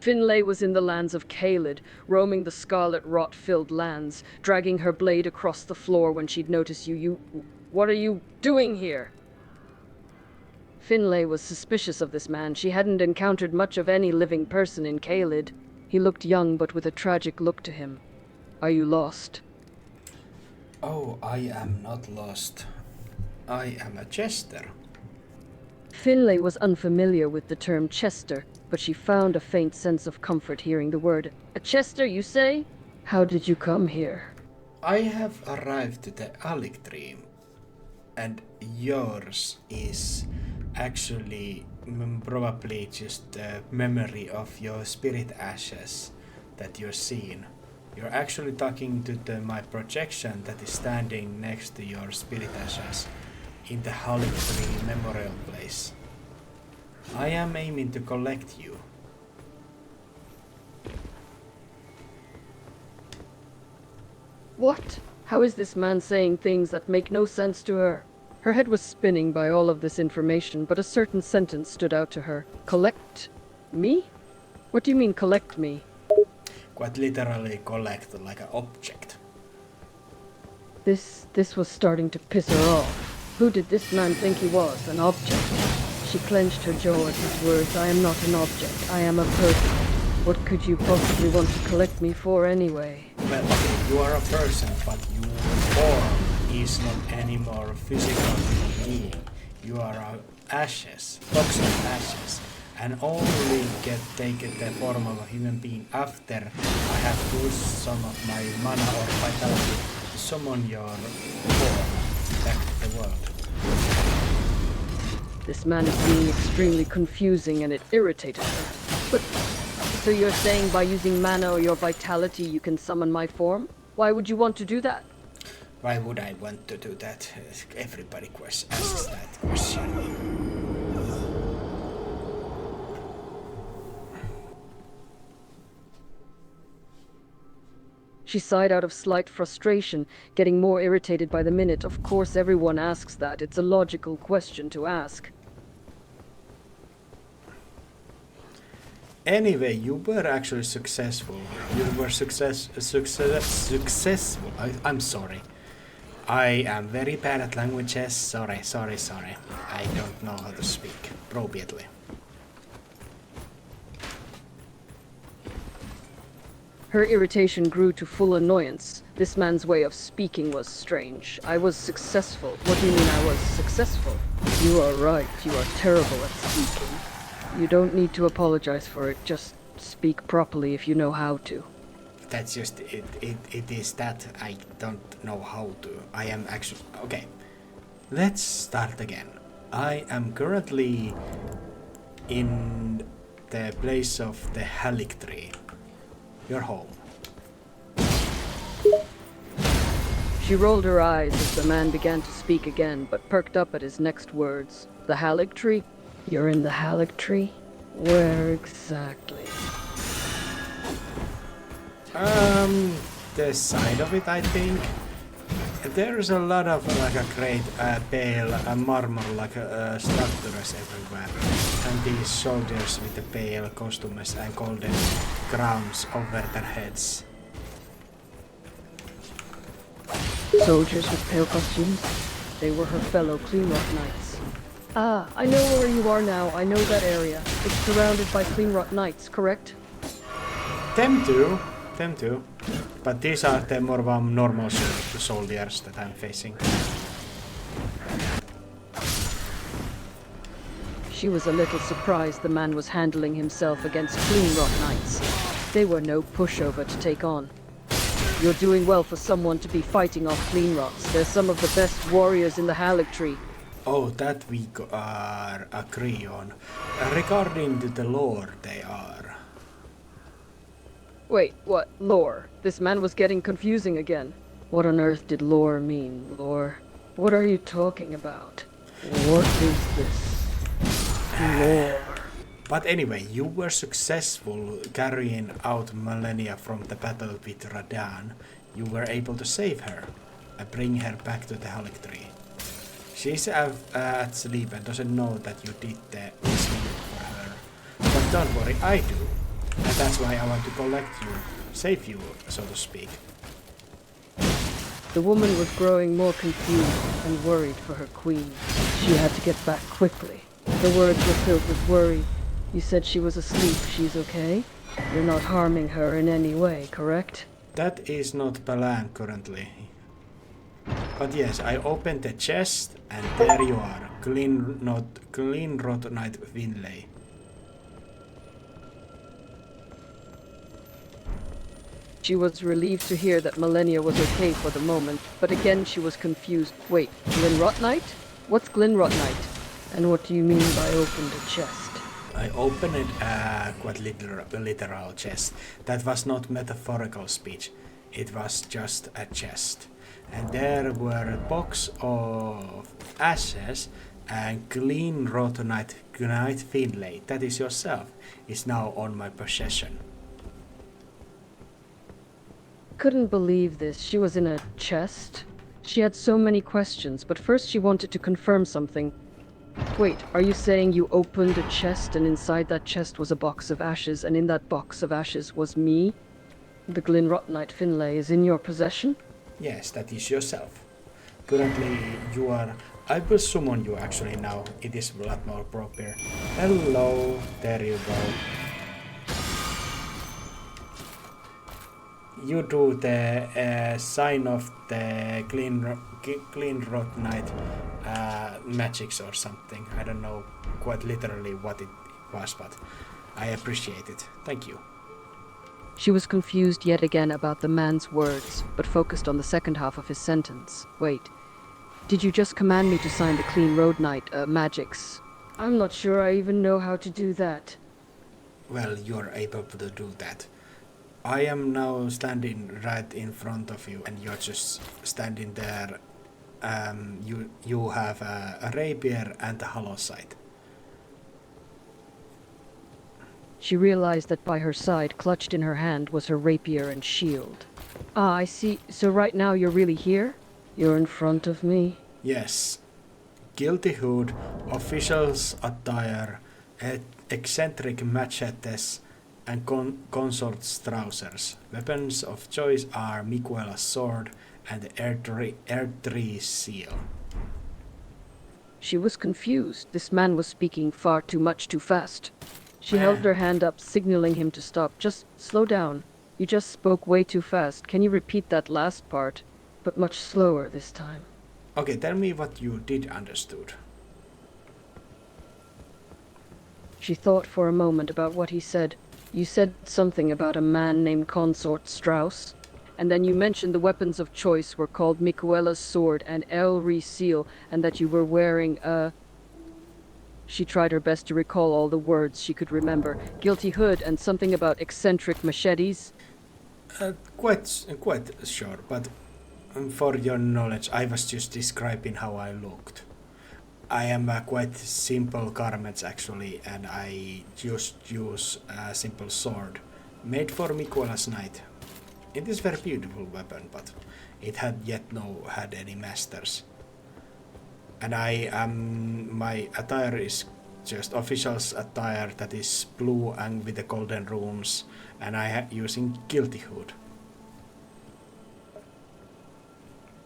Finlay was in the lands of Caelid, roaming the scarlet rot-filled lands, dragging her blade across the floor when she'd notice you. What are you doing here? Finlay was suspicious of this man. She hadn't encountered much of any living person in Caelid. He looked young, but with a tragic look to him. Are you lost? Oh, I am not lost. I am a jester. Finlay was unfamiliar with the term Chester, but she found a faint sense of comfort hearing the word. A Chester, you say? How did you come here? I have arrived to the Alec Dream, and yours is actually probably just the memory of your spirit ashes that you're seeing. You're actually talking to my projection that is standing next to your spirit ashes in the Alec Tree Memorial Place. I am aiming to collect you. What? How is this man saying things that make no sense to her? Her head was spinning by all of this information, but a certain sentence stood out to her. Collect me? What do you mean, collect me? Quite literally collect like an object. This was starting to piss her off. Who did this man think he was? An object? She clenched her jaw at his words. I am not an object. I am a person. What could you possibly want to collect me for anyway? Well, okay, you are a person, but your form is not anymore physical being. You are ashes, toxic ashes, and only get taken the form of a human being after I have used some of my mana or vitality to summon your form back to the world. This man is being extremely confusing and it irritated her. But, so you're saying by using mana or your vitality you can summon my form? Why would you want to do that? Why would I want to do that? Everybody asks that question. She sighed out of slight frustration, getting more irritated by the minute. Of course everyone asks that. It's a logical question to ask. Anyway, you were actually successful. You were successful. I'm sorry. I am very bad at languages. Sorry. I don't know how to speak appropriately. Her irritation grew to full annoyance. This man's way of speaking was strange. I was successful. What do you mean I was successful? You are right. You are terrible at speaking. You don't need to apologize for it. Just speak properly if you know how to. That's just it. It is that I don't know how to. I am actually... Okay. Let's start again. I am currently in the place of the Halic Tree. Your home. She rolled her eyes as the man began to speak again, but perked up at his next words. The Halic Tree? You're in the Halic Tree? Where exactly? The side of it, I think. There's a lot of like a great pale marmor like structures everywhere, and these soldiers with the pale costumes and golden crowns over their heads. Soldiers with pale costumes? They were her fellow Clean Rock Knights. Ah, I know where you are now. I know that area. It's surrounded by Clean Rock Knights, correct? Them too. But these are the more normal soldiers that I'm facing. She was a little surprised the man was handling himself against Clean Rock Knights. They were no pushover to take on. You're doing well for someone to be fighting off Clean Rocks. They're some of the best warriors in the Halic Tree. Oh, that we agree on. Regarding to the lore, they are. Wait, what? Lore? This man was getting confusing again. What on earth did lore mean, lore? What are you talking about? What is this? Lore. But anyway, you were successful carrying out Millennia from the battle with Radan. You were able to save her and bring her back to the Halic Tree. She's at sleep and doesn't know that you did the sleep for her. But don't worry, I do. And that's why I want to collect you, save you, so to speak. The woman was growing more confused and worried for her queen. She had to get back quickly. The words were filled with worry. You said she was asleep. She's okay? You're not harming her in any way, correct? That is not plan currently. But yes, I opened the chest and there you are. Clean Rot Knight Finlay. She was relieved to hear that Millennia was okay for the moment, but again she was confused. Wait, Glenrot Knight? What's Glenrot Knight? And what do you mean by opened a chest? I opened a quite literal chest. That was not metaphorical speech. It was just a chest. And there were a box of ashes and Clean Rot Knight Finlay, that is yourself, is now on my possession. Couldn't believe this. She was in a chest? She had so many questions, but first she wanted to confirm something. Wait, are you saying you opened a chest and inside that chest was a box of ashes and in that box of ashes was me? The Glenrot Knight Finlay is in your possession? Yes, that is yourself. Currently you are... I will summon you actually now. It is a lot more proper. Hello, there you go. You do the sign of the Clean Rot Knight magics or something. I don't know quite literally what it was, but I appreciate it. Thank you. She was confused yet again about the man's words, but focused on the second half of his sentence. Wait, did you just command me to sign the Clean Road Knight magics? I'm not sure I even know how to do that. Well, you're able to do that. I am now standing right in front of you and you're just standing there. You have a rapier and a hollow sight. She realized that by her side, clutched in her hand, was her rapier and shield. Ah, I see. So right now you're really here? You're in front of me? Yes. Guilty hood, official's attire, eccentric machetes, and consort's trousers. Weapons of choice are Miquela's sword and the Erdtree seal. She was confused. This man was speaking far too much too fast. She held her hand up, signaling him to stop. Just slow down. You just spoke way too fast. Can you repeat that last part? But much slower this time. Okay, tell me what you did understood. She thought for a moment about what he said. You said something about a man named Consort Strauss, and then you mentioned the weapons of choice were called Miquela's sword and Erdtree seal, and that you were wearing a... She tried her best to recall all the words she could remember. Guilty hood and something about eccentric machetes. Quite sure, but for your knowledge, I was just describing how I looked. I am quite simple garments actually, and I just use a simple sword made for Miquela's knight. It is very beautiful weapon, but it had had any masters. And my attire is just official's attire that is blue and with the golden runes, and I am using Guilty Hood.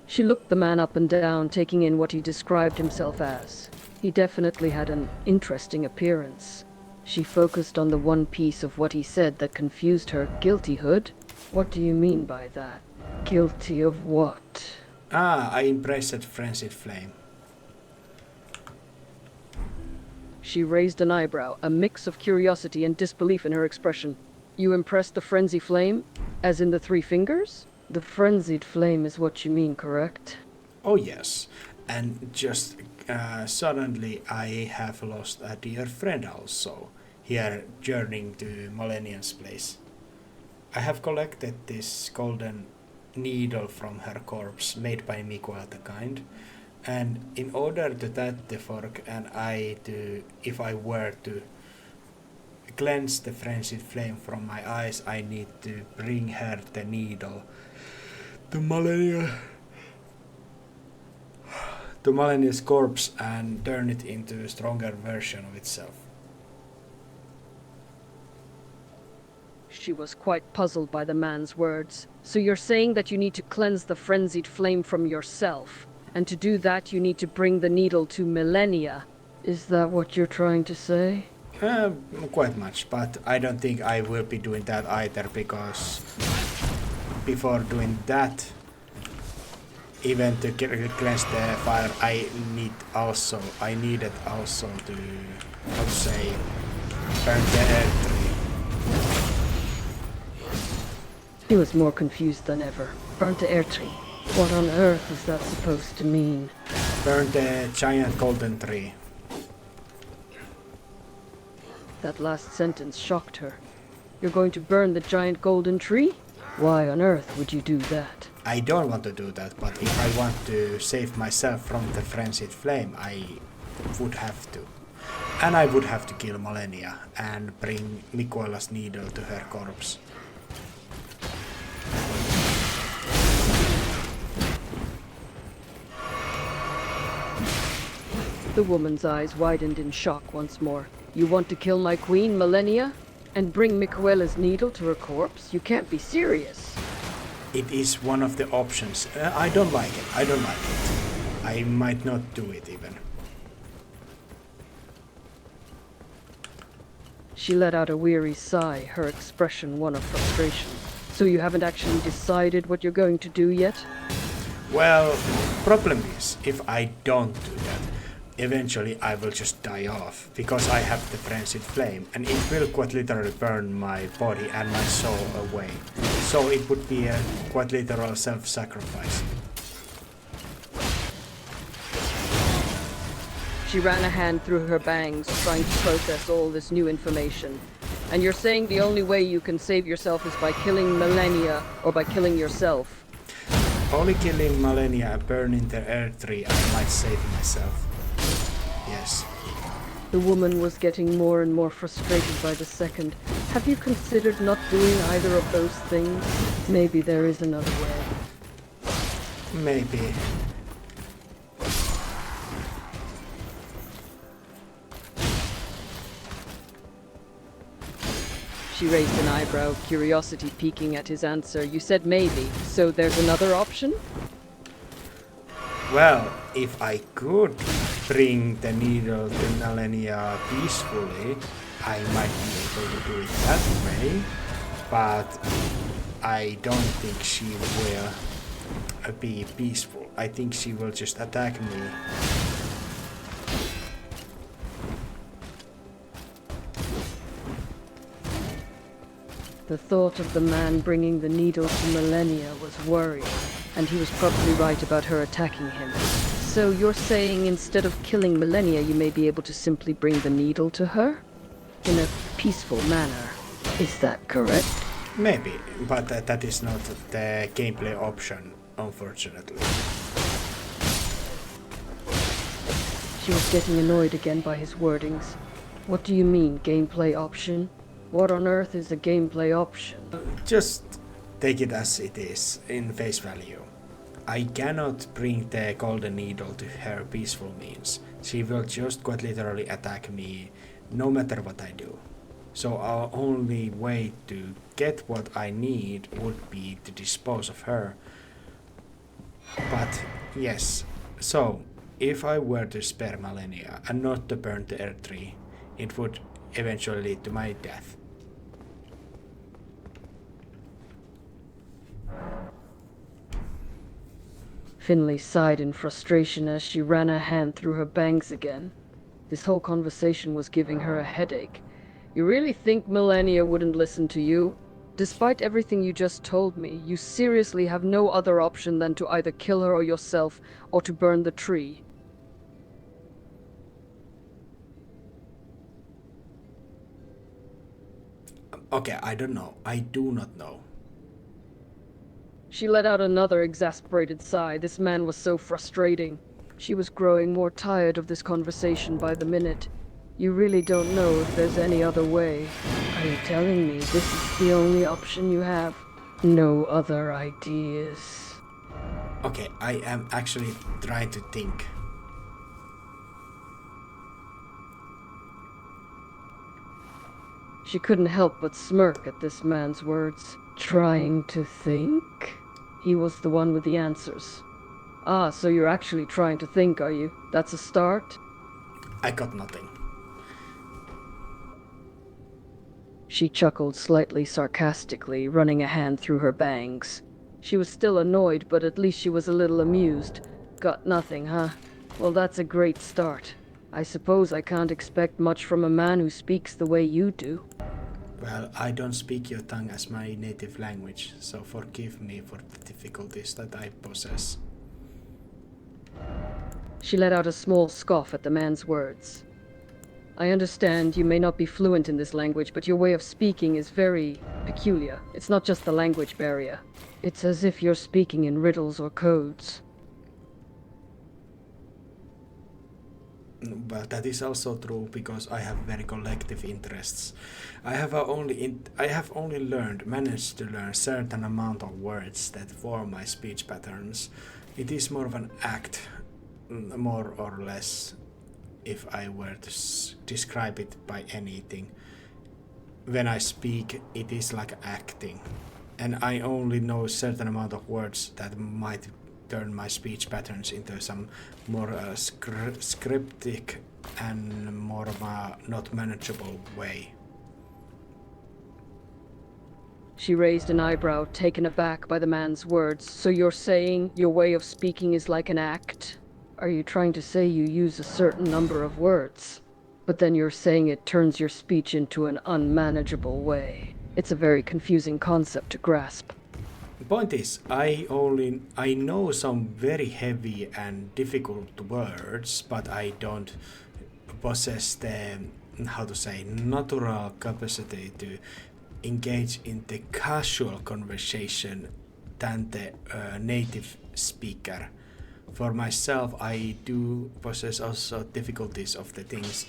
She looked the man up and down, taking in what he described himself as. He definitely had an interesting appearance. She focused on the one piece of what he said that confused her. Guilty hood? What do you mean by that? Guilty of what? I impressed Frenzied Flame. She raised an eyebrow, a mix of curiosity and disbelief in her expression. You impressed the Frenzied Flame? As in the 3 fingers? The Frenzied Flame is what you mean, correct? Oh yes, and just suddenly I have lost a dear friend also, here journeying to Millennium's place. I have collected this golden needle from her corpse, made by Miquel the Kind, and in order to that the fork and if I were to cleanse the frenzied flame from my eyes, I need to bring her the needle to Millennia's corpse and turn it into a stronger version of itself. She was quite puzzled by the man's words. So you're saying that you need to cleanse the frenzied flame from yourself, and to do that you need to bring the needle to Millennia. Is that what you're trying to say? Quite much, but I don't think I will be doing that either, because before doing that, even to cleanse the fire, I needed also to, how to say, burn the earth tree. He was more confused than ever. Burnt the air tree. What on earth is that supposed to mean? Burn the giant golden tree. That last sentence shocked her. You're going to burn the giant golden tree? Why on earth would you do that? I don't want to do that, but if I want to save myself from the frenzied flame, I would have to. And I would have to kill Millennia and bring Mikuela's needle to her corpse. The woman's eyes widened in shock once more. You want to kill my queen, Millennia? And bring Mikuela's needle to her corpse? You can't be serious. It is one of the options. I don't like it. I might not do it even. She let out a weary sigh, her expression one of frustration. So you haven't actually decided what you're going to do yet? Well, problem is, if I don't do that, eventually I will just die off, because I have the frenzied flame, and it will quite literally burn my body and my soul away. So it would be a quite literal self-sacrifice. She ran a hand through her bangs, trying to process all this new information. And you're saying the only way you can save yourself is by killing Millennia, or by killing yourself? Only killing Millennia and burning the earth tree, I might save myself. Yes. The woman was getting more and more frustrated by the second. Have you considered not doing either of those things? Maybe there is another way. Maybe. She raised an eyebrow, curiosity peeking at his answer. You said maybe, so there's another option? Well, if I could bring the needle to Millennia peacefully, I might be able to do it that way, but I don't think she will be peaceful. I think she will just attack me. The thought of the man bringing the needle to Millennia was worrying, and he was probably right about her attacking him. So you're saying instead of killing Millennia, you may be able to simply bring the needle to her? In a peaceful manner. Is that correct? Maybe, but that is not the gameplay option, unfortunately. She was getting annoyed again by his wordings. What do you mean, gameplay option? What on earth is a gameplay option? Just take it as it is, in face value. I cannot bring the golden needle to her peaceful means. She will just quite literally attack me no matter what I do. So our only way to get what I need would be to dispose of her. But yes, so if I were to spare Millennia and not to burn the earth tree, it would eventually lead to my death. Finlay sighed in frustration as she ran a hand through her bangs again. This whole conversation was giving her a headache. You really think Millennia wouldn't listen to you? Despite everything you just told me, you seriously have no other option than to either kill her or yourself, or to burn the tree. Okay, I don't know. I do not know. She let out another exasperated sigh. This man was so frustrating. She was growing more tired of this conversation by the minute. You really don't know if there's any other way. Are you telling me this is the only option you have? No other ideas? Okay, I am actually trying to think. She couldn't help but smirk at this man's words. Trying to think? He was the one with the answers. Ah, so you're actually trying to think, are you? That's a start? I got nothing. She chuckled slightly sarcastically, running a hand through her bangs. She was still annoyed, but at least she was a little amused. Got nothing, huh? Well, that's a great start. I suppose I can't expect much from a man who speaks the way you do. Well, I don't speak your tongue as my native language, so forgive me for the difficulties that I possess. She let out a small scoff at the man's words. I understand you may not be fluent in this language, but your way of speaking is very peculiar. It's not just the language barrier. It's as if you're speaking in riddles or codes. Well, that is also true because I have very collective interests. I have only managed to learn certain amount of words that form my speech patterns. It is more of an act, more or less, if I were to describe it by anything. When I speak, it is like acting, and I only know a certain amount of words that might turn my speech patterns into some more scriptic and more of a not manageable way. She raised an eyebrow, taken aback by the man's words. So you're saying your way of speaking is like an act? Are you trying to say you use a certain number of words, but then you're saying it turns your speech into an unmanageable way? It's a very confusing concept to grasp. The point is, I know some very heavy and difficult words, but I don't possess the, how to say, natural capacity to engage in the casual conversation than the native speaker. For myself, I do possess also difficulties of the things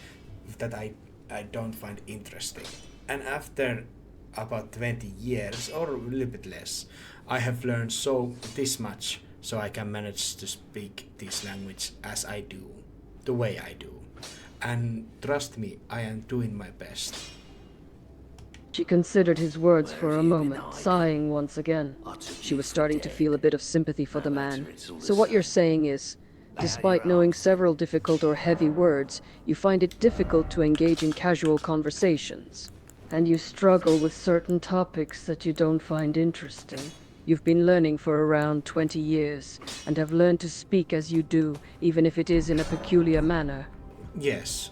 that I don't find interesting. And after about 20 years or a little bit less, I have learned this much so I can manage to speak this language as I do, the way I do. And trust me, I am doing my best. She considered his words for a moment, sighing once again. She was starting to feel a bit of sympathy for the man. So what you're saying is, despite knowing several difficult or heavy words, you find it difficult to engage in casual conversations. And you struggle with certain topics that you don't find interesting. You've been learning for around 20 years, and have learned to speak as you do, even if it is in a peculiar manner. Yes,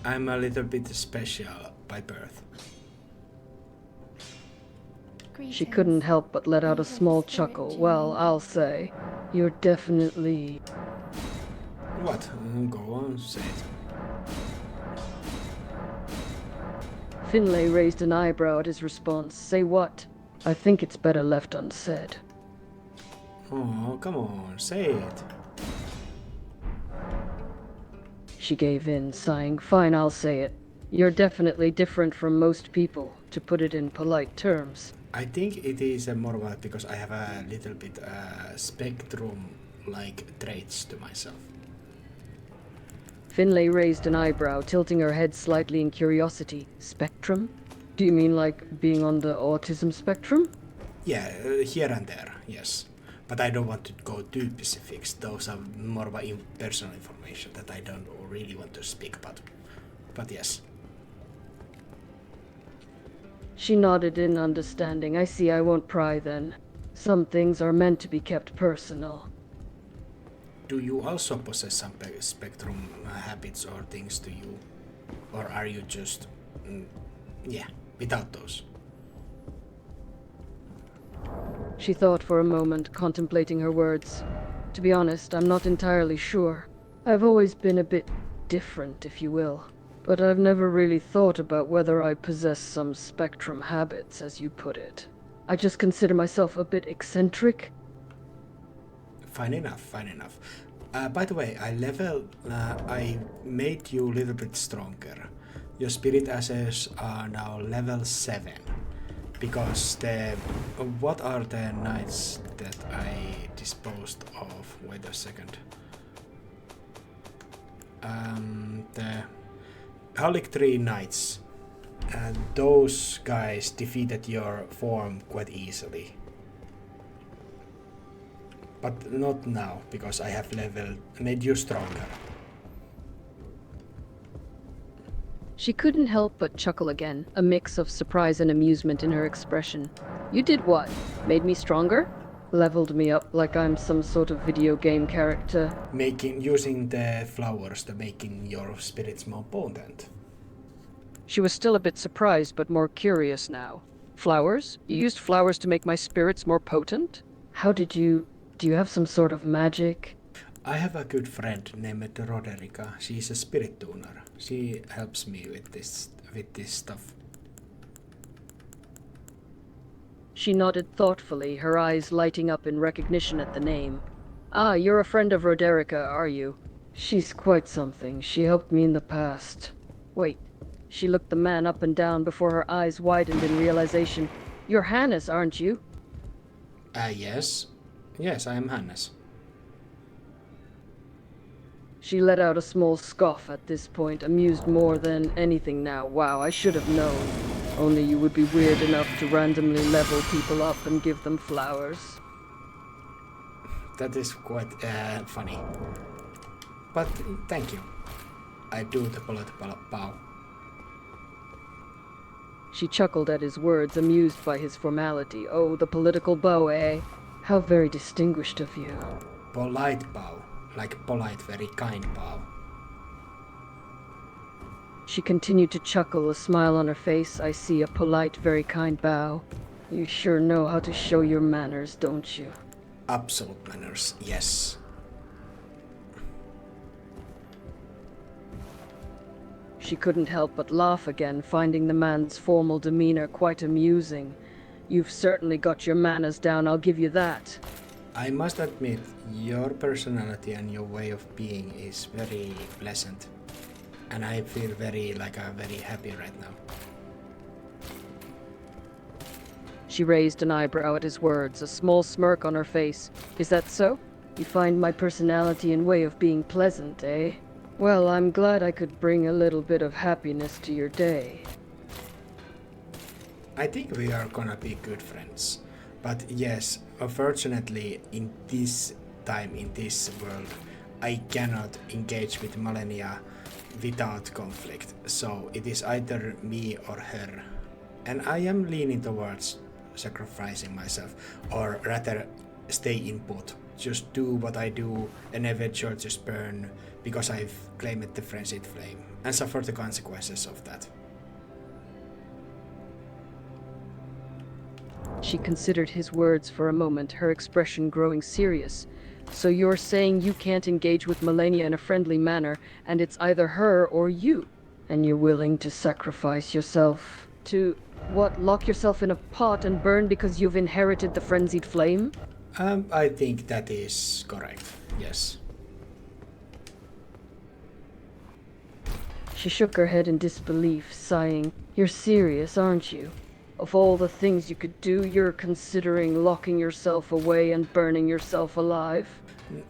I'm a little bit special by birth. She couldn't help but let out a small chuckle. Well, I'll say, you're definitely... What? Go on, say it. Finlay raised an eyebrow at his response. Say what? I think it's better left unsaid. Oh, come on, say it. She gave in, sighing. Fine, I'll say it. You're definitely different from most people, to put it in polite terms. I think it is more about because I have a little bit spectrum-like traits to myself. Finlay raised an eyebrow, tilting her head slightly in curiosity. Spectrum? Do you mean like being on the autism spectrum? Yeah, here and there, yes. But I don't want to go too specifics. Those are more about personal information that I don't really want to speak about. But yes. She nodded in understanding. I see, I won't pry then. Some things are meant to be kept personal. Do you also possess some spectrum habits or things to you? Or are you just, without those? She thought for a moment, contemplating her words. To be honest, I'm not entirely sure. I've always been a bit different, if you will. But I've never really thought about whether I possess some spectrum habits, as you put it. I just consider myself a bit eccentric. Fine enough, fine enough. By the way, I made you a little bit stronger. Your spirit assets are now level 7. Because what are the knights that I disposed of? Wait a second. The Holic 3 knights. And those guys defeated your form quite easily. But not now, because I have made you stronger. She couldn't help but chuckle again, a mix of surprise and amusement in her expression. You did what? Made me stronger? Leveled me up like I'm some sort of video game character. Using the flowers to making your spirits more potent. She was still a bit surprised, but more curious now. Flowers? You used flowers to make my spirits more potent? How did you... Do you have some sort of magic? I have a good friend named Roderica. She's a spirit tuner. She helps me with this stuff. She nodded thoughtfully, her eyes lighting up in recognition at the name. Ah, you're a friend of Roderica, are you? She's quite something. She helped me in the past. Wait. She looked the man up and down before her eyes widened in realization. You're Hannes, aren't you? Yes. Yes, I am Hannes. She let out a small scoff at this point, amused more than anything now. Wow, I should have known. Only you would be weird enough to randomly level people up and give them flowers. That is quite funny. But thank you. I do the political bow. She chuckled at his words, amused by his formality. Oh, the political bow, eh? How very distinguished of you. Polite bow. Like polite, very kind bow. She continued to chuckle, a smile on her face. I see, a polite, very kind bow. You sure know how to show your manners, don't you? Absolute manners, yes. She couldn't help but laugh again, finding the man's formal demeanor quite amusing. You've certainly got your manners down, I'll give you that. I must admit, your personality and your way of being is very pleasant. And I feel very happy right now. She raised an eyebrow at his words, a small smirk on her face. Is that so? You find my personality and way of being pleasant, eh? Well, I'm glad I could bring a little bit of happiness to your day. I think we are gonna be good friends. But yes, unfortunately, in this time, in this world, I cannot engage with Malenia without conflict. So it is either me or her. And I am leaning towards sacrificing myself, or rather stay in put. Just do what I do and eventually just burn because I've claimed the frenzied flame and suffer the consequences of that. She considered his words for a moment, her expression growing serious. So you're saying you can't engage with Malenia in a friendly manner, and it's either her or you? And you're willing to sacrifice yourself to, what, lock yourself in a pot and burn because you've inherited the frenzied flame? I think that is correct, yes. She shook her head in disbelief, sighing. You're serious, aren't you? Of all the things you could do, you're considering locking yourself away and burning yourself alive?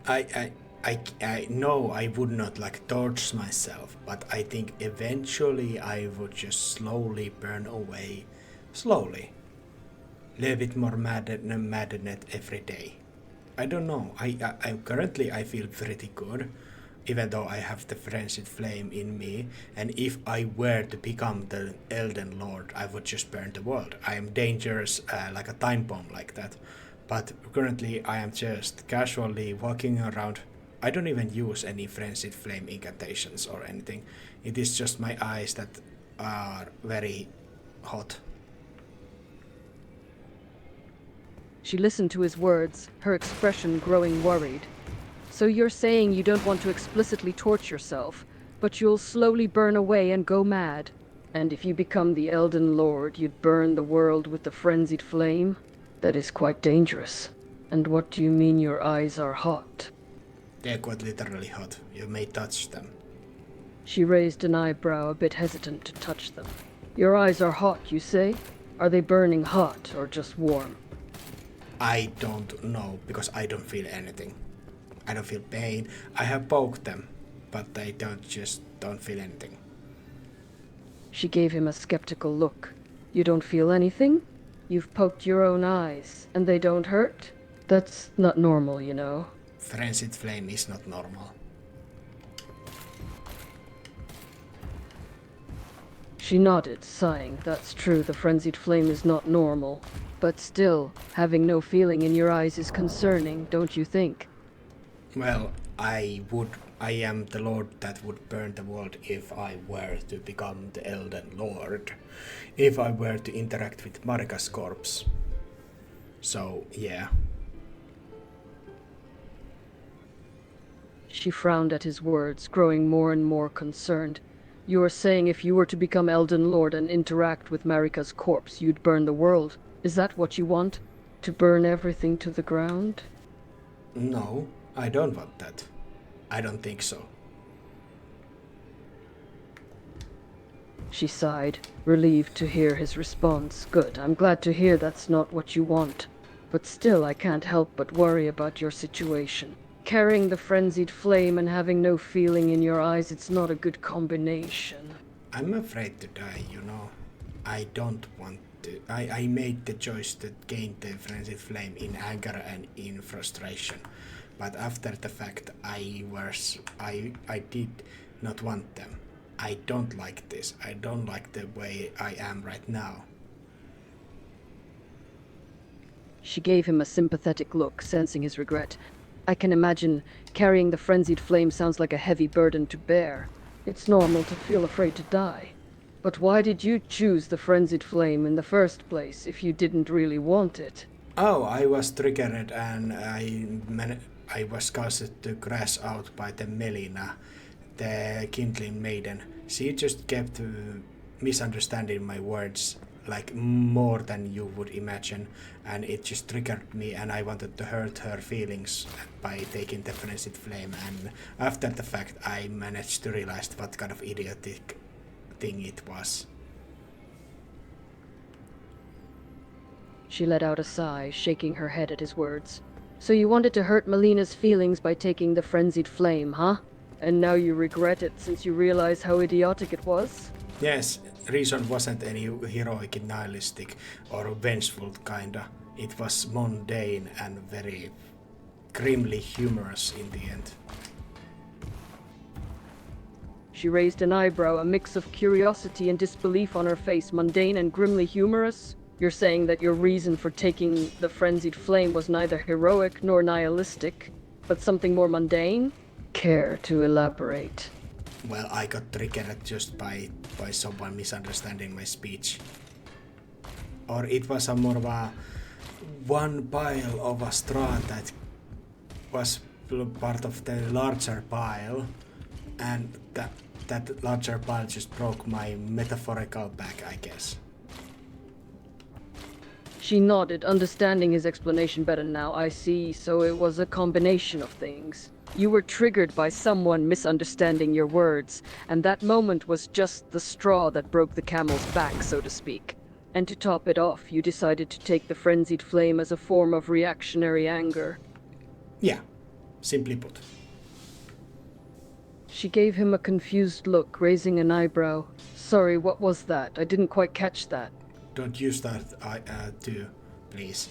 I know I would not torch myself, but I think eventually I would just slowly burn away. Slowly. Live it more madness every day. I don't know. I currently I feel pretty good, even though I have the frenzied flame in me. And if I were to become the Elden Lord, I would just burn the world. I am dangerous, like a time bomb like that. But currently I am just casually walking around. I don't even use any frenzied flame incantations or anything. It is just my eyes that are very hot. She listened to his words, her expression growing worried. So you're saying you don't want to explicitly torch yourself, but you'll slowly burn away and go mad? And if you become the Elden Lord, you'd burn the world with the frenzied flame? That is quite dangerous. And what do you mean your eyes are hot? They're quite literally hot. You may touch them. She raised an eyebrow, a bit hesitant to touch them. Your eyes are hot, you say? Are they burning hot or just warm? I don't know, because I don't feel anything. I don't feel pain. I have poked them, but I don't feel anything. She gave him a skeptical look. You don't feel anything? You've poked your own eyes, and they don't hurt? That's not normal, you know. Frenzied flame is not normal. She nodded, sighing. That's true, the frenzied flame is not normal. But still, having no feeling in your eyes is concerning, don't you think? Well, I am the lord that would burn the world if I were to become the Elden Lord. If I were to interact with Marika's corpse. So, yeah. She frowned at his words, growing more and more concerned. You are saying if you were to become Elden Lord and interact with Marika's corpse, you'd burn the world. Is that what you want? To burn everything to the ground? No, I don't want that. I don't think so. She sighed, relieved to hear his response. Good, I'm glad to hear that's not what you want. But still, I can't help but worry about your situation. Carrying the frenzied flame and having no feeling in your eyes, it's not a good combination. I'm afraid to die, you know. I don't want to. I made the choice to gain the frenzied flame in anger and in frustration. But after the fact, I did not want them. I don't like this. I don't like the way I am right now. She gave him a sympathetic look, sensing his regret. I can imagine carrying the frenzied flame sounds like a heavy burden to bear. It's normal to feel afraid to die. But why did you choose the frenzied flame in the first place if you didn't really want it? Oh, I was triggered and I was caused to crash out by the Melina, the kindling maiden. She just kept misunderstanding my words like more than you would imagine, and it just triggered me, and I wanted to hurt her feelings by taking the frenzied flame, and after the fact I managed to realize what kind of idiotic thing it was. She let out a sigh, shaking her head at his words. So you wanted to hurt Melina's feelings by taking the frenzied flame, huh? And now you regret it since you realize how idiotic it was? Yes, reason wasn't any heroic, nihilistic, or vengeful kinda. It was mundane and very grimly humorous in the end. She raised an eyebrow, a mix of curiosity and disbelief on her face, mundane and grimly humorous. You're saying that your reason for taking the frenzied flame was neither heroic nor nihilistic, but something more mundane? Care to elaborate? Well, I got triggered just by someone misunderstanding my speech. Or it was a more of a one pile of a straw that was part of the larger pile, and that larger pile just broke my metaphorical back, I guess. She nodded, understanding his explanation better now. I see, so it was a combination of things. You were triggered by someone misunderstanding your words, and that moment was just the straw that broke the camel's back, so to speak. And to top it off, you decided to take the frenzied flame as a form of reactionary anger. Yeah, simply put. She gave him a confused look, raising an eyebrow. Sorry, what was that? I didn't quite catch that. Don't use that too, please.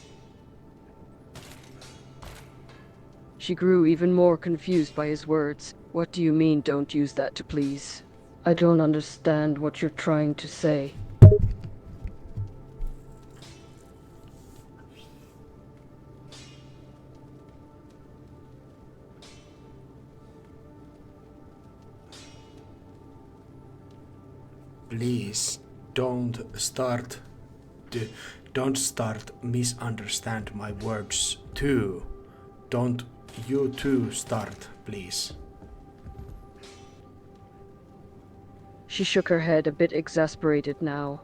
She grew even more confused by his words. What do you mean, don't use that to please? I don't understand what you're trying to say. Please don't start misunderstand my words too. Don't you too start, please. She shook her head, a bit exasperated now.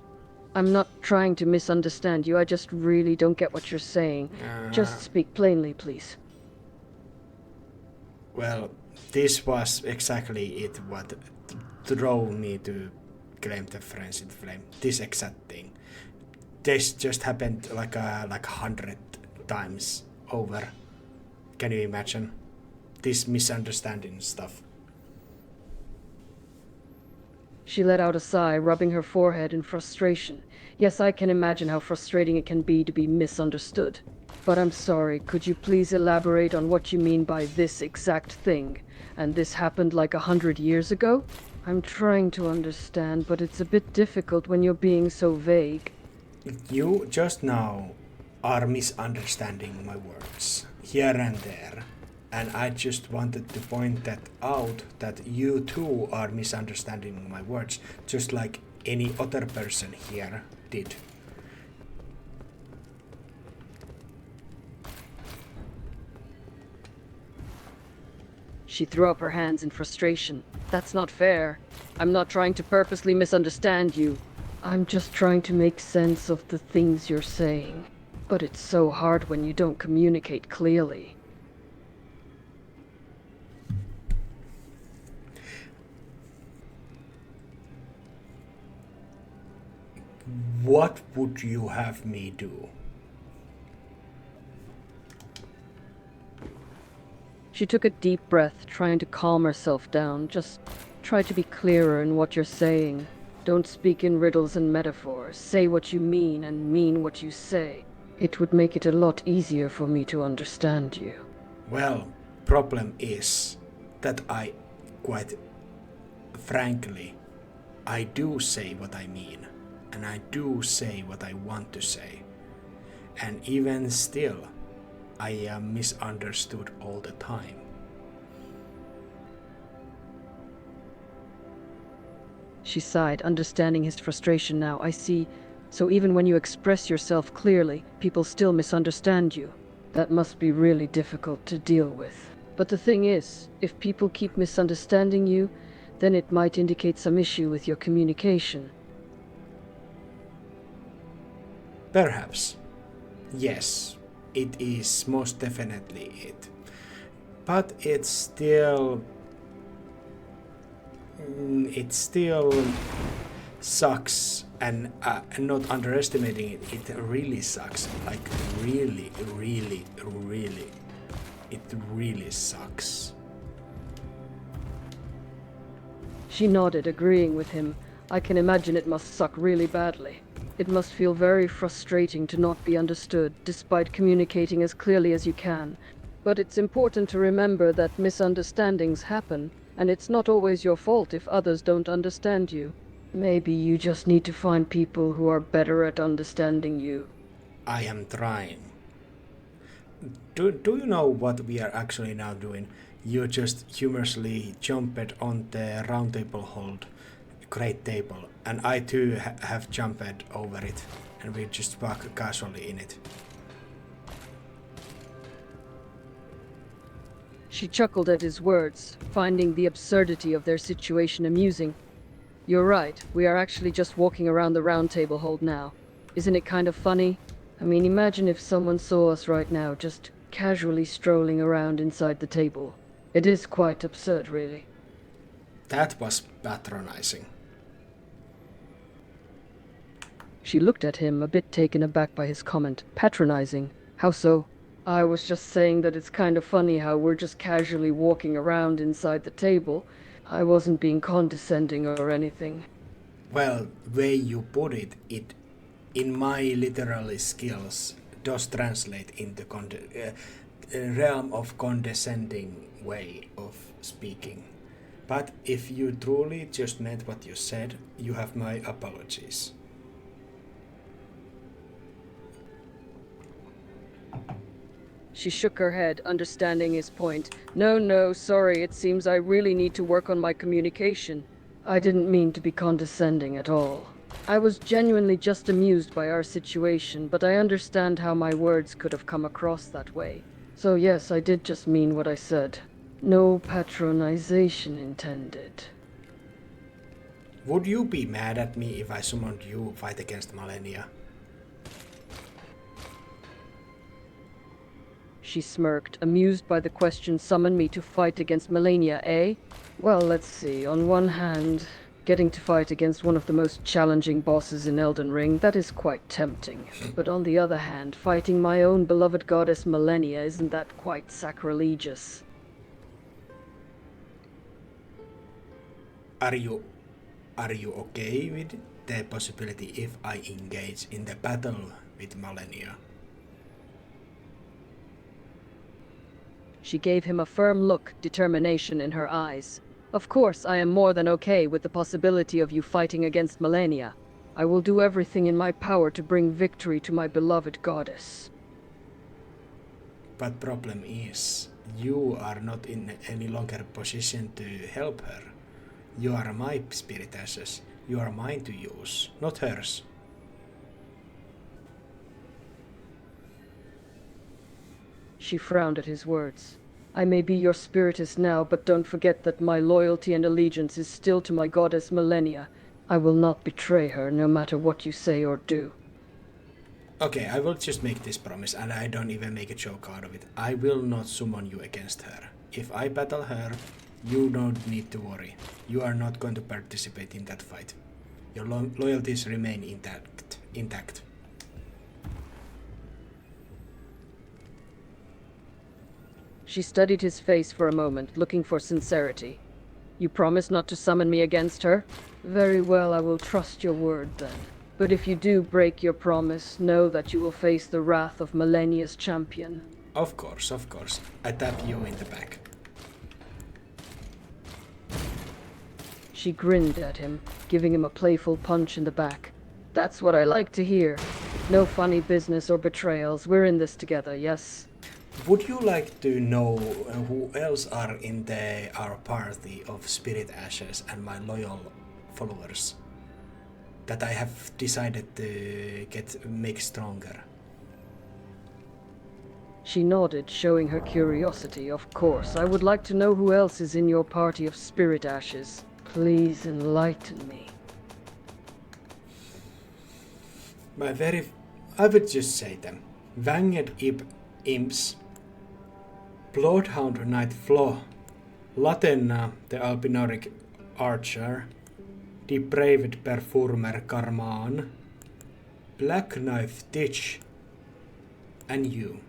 I'm not trying to misunderstand you, I just really don't get what you're saying. Just speak plainly, please. Well, this was exactly it what drove me to claim the frenzied flame. This exact thing. This just happened like 100 times over. Can you imagine? This misunderstanding stuff. She let out a sigh, rubbing her forehead in frustration. Yes, I can imagine how frustrating it can be to be misunderstood. But I'm sorry, could you please elaborate on what you mean by this exact thing? And this happened like 100 years ago? I'm trying to understand, but it's a bit difficult when you're being so vague. You just now are misunderstanding my words here and there. And I just wanted to point that out that you too are misunderstanding my words, just like any other person here did. She threw up her hands in frustration. That's not fair. I'm not trying to purposely misunderstand you. I'm just trying to make sense of the things you're saying. But it's so hard when you don't communicate clearly. What would you have me do? She took a deep breath, trying to calm herself down. Just try to be clearer in what you're saying. Don't speak in riddles and metaphors. Say what you mean and mean what you say. It would make it a lot easier for me to understand you. Well, problem is that I, quite frankly, I do say what I mean, and I do say what I want to say. And even still, I am misunderstood all the time. She sighed, understanding his frustration now. I see. So even when you express yourself clearly, people still misunderstand you. That must be really difficult to deal with. But the thing is, if people keep misunderstanding you, then it might indicate some issue with your communication. Perhaps. Yes, it is most definitely it. But it still sucks, and not underestimating it, it really sucks. Like really, really, really, it really sucks. She nodded, agreeing with him. I can imagine it must suck really badly. It must feel very frustrating to not be understood, despite communicating as clearly as you can. But it's important to remember that misunderstandings happen, and it's not always your fault if others don't understand you. Maybe you just need to find people who are better at understanding you. I am trying. Do you know what we are actually now doing? You just humorously jumped on the round table hold, great table, and I too have jumped over it, and we just walk casually in it. She chuckled at his words, finding the absurdity of their situation amusing. You're right, we are actually just walking around the round table hold now. Isn't it kind of funny? I mean, imagine if someone saw us right now, just casually strolling around inside the table. It is quite absurd, really. That was patronizing. She looked at him, a bit taken aback by his comment. Patronizing? How so? I was just saying that it's kind of funny how we're just casually walking around inside the table. I wasn't being condescending or anything. Well, way you put it, it in my literary skills does translate into realm of condescending way of speaking. But if you truly just meant what you said, you have my apologies. She shook her head, understanding his point. No, sorry, it seems I really need to work on my communication. I didn't mean to be condescending at all. I was genuinely just amused by our situation, but I understand how my words could have come across that way. So yes, I did just mean what I said. No patronization intended. Would you be mad at me if I summoned you fight against Malenia? She smirked, amused by the question. Summon me to fight against Melania, eh? Well, let's see. On one hand, getting to fight against one of the most challenging bosses in Elden Ring, that is quite tempting. But on the other hand, fighting my own beloved goddess Melania, isn't that quite sacrilegious? Are are you okay with the possibility if I engage in the battle with Malenia? She gave him a firm look, determination in her eyes. Of course, I am more than okay with the possibility of you fighting against Malenia. I will do everything in my power to bring victory to my beloved goddess. But problem is, you are not in any longer position to help her. You are my spirit ashes. You are mine to use, not hers. She frowned at his words. I may be your spiritist now, but don't forget that my loyalty and allegiance is still to my goddess Malenia. I will not betray her, no matter what you say or do. Okay, I will just make this promise, and I don't even make a joke out of it. I will not summon you against her. If I battle her, you don't need to worry. You are not going to participate in that fight. Your loyalties remain intact. She studied his face for a moment, looking for sincerity. You promise not to summon me against her? Very well, I will trust your word then. But if you do break your promise, know that you will face the wrath of Malenia's champion. Of course. I tap you in the back. She grinned at him, giving him a playful punch in the back. That's what I like to hear. No funny business or betrayals. We're in this together, yes? Would you like to know who else are in our party of Spirit Ashes and my loyal followers that I have decided to make stronger? She nodded, showing her curiosity. Of course, I would like to know who else is in your party of Spirit Ashes. Please enlighten me. I would just say them. Wanged Imps, Bloodhound Knight Flo, Latenna the Albinoric Archer, Depraved Performer Karman, Black Knife Ditch, and you.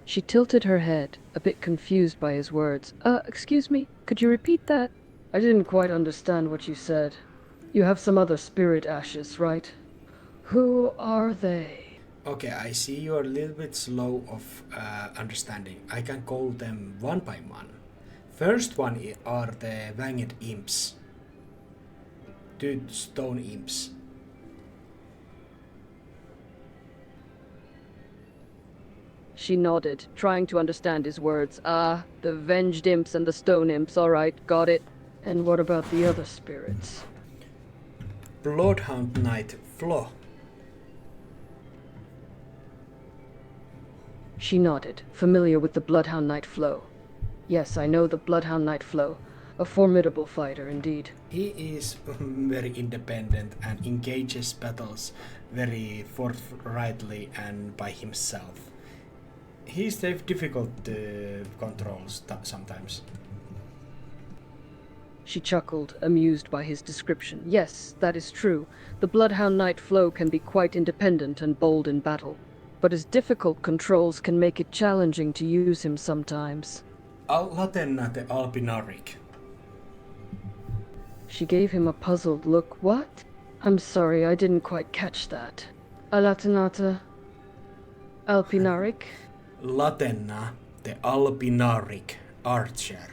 She tilted her head, a bit confused by his words. Excuse me, could you repeat that? I didn't quite understand what you said. You have some other spirit ashes, right? Who are they? Okay, I see you're a little bit slow of understanding. I can call them one by one. First one are the Wanged Imps. Two stone imps. She nodded, trying to understand his words. The Venged Imps and the Stone Imps, all right, got it. And what about the other spirits? Bloodhound Knight Flo. She nodded, familiar with the Bloodhound Knight Flo. Yes, I know the Bloodhound Knight Flo. A formidable fighter, indeed. He is very independent and engages battles very forthrightly and by himself. He's difficult to control sometimes. She chuckled, amused by his description. Yes, that is true. The Bloodhound Knight Flo can be quite independent and bold in battle. But his difficult controls can make it challenging to use him sometimes. Latenna the Albinoric. She gave him a puzzled look. What? I'm sorry, I didn't quite catch that. Alatanata Alpinaric? Latenna the Albinoric Archer.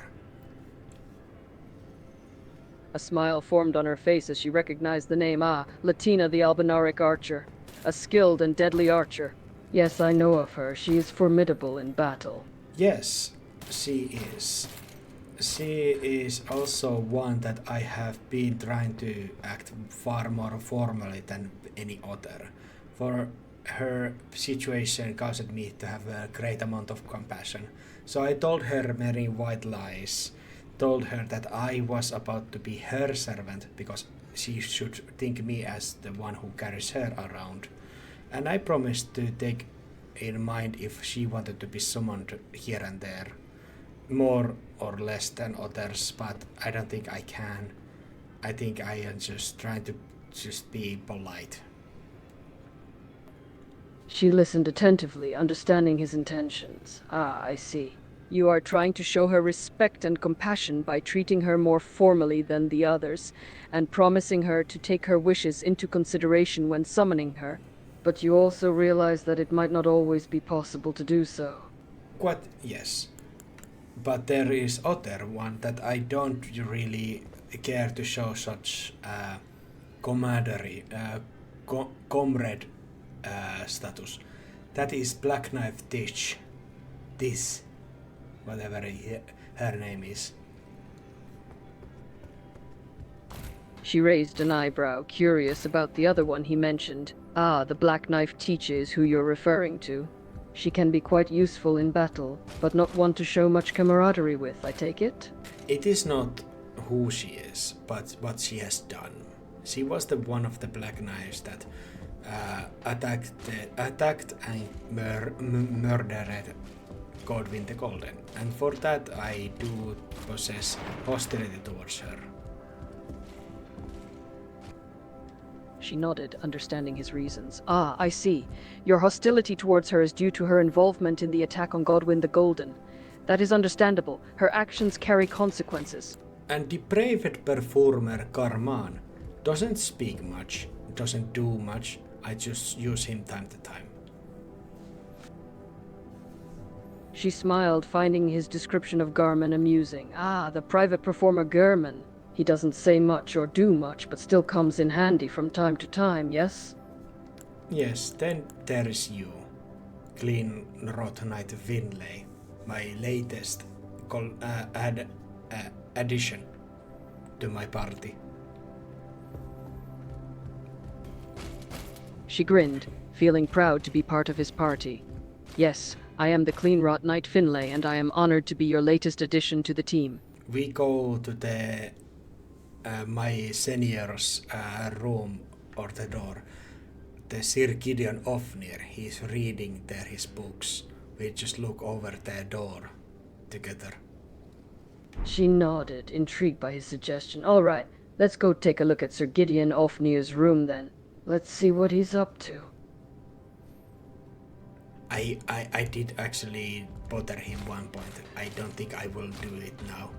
A smile formed on her face as she recognized the name. Latina the Albinaric Archer. A skilled and deadly archer. Yes, I know of her. She is formidable in battle. Yes, she is. She is also one that I have been trying to act far more formally than any other. For her situation caused me to have a great amount of compassion. So I told her many white lies. Told her that I was about to be her servant because she should think me as the one who carries her around. And I promised to take in mind if she wanted to be summoned here and there. More or less than others, but I don't think I can. I think I am just trying to just be polite. She listened attentively, understanding his intentions. I see. You are trying to show her respect and compassion by treating her more formally than the others, and promising her to take her wishes into consideration when summoning her. But you also realize that it might not always be possible to do so. Quite yes. But there is other one that I don't really care to show such camaraderie, comrade status. That is Black Knife Tish. This, whatever her name is. She raised an eyebrow, curious about the other one he mentioned. Ah, the Black Knife teacher is who you're referring to. She can be quite useful in battle, but not one to show much camaraderie with, I take it? It is not who she is, but what she has done. She was the one of the Black Knives that attacked and murdered Godwin the Golden, and for that I do possess hostility towards her. She nodded, understanding his reasons. Ah, I see. Your hostility towards her is due to her involvement in the attack on Godwin the Golden. That is understandable. Her actions carry consequences. And the depraved performer Karman doesn't speak much, doesn't do much. I just use him time to time. She smiled, finding his description of Garman amusing. Ah, the private performer Garman. He doesn't say much or do much, but still comes in handy from time to time, yes? Yes, then there is you, Clean Rot Knight Finlay, my latest addition to my party. She grinned, feeling proud to be part of his party. Yes, I am the Clean Rot Knight Finlay, and I am honored to be your latest addition to the team. We go to the my senior's room or the door. The Sir Gideon Ofnir, he's reading there his books. We just look over the door together. She nodded, intrigued by his suggestion. All right, let's go take a look at Sir Gideon Ofnir's room then. Let's see what he's up to. I did actually bother him one point. I don't think I will do it now.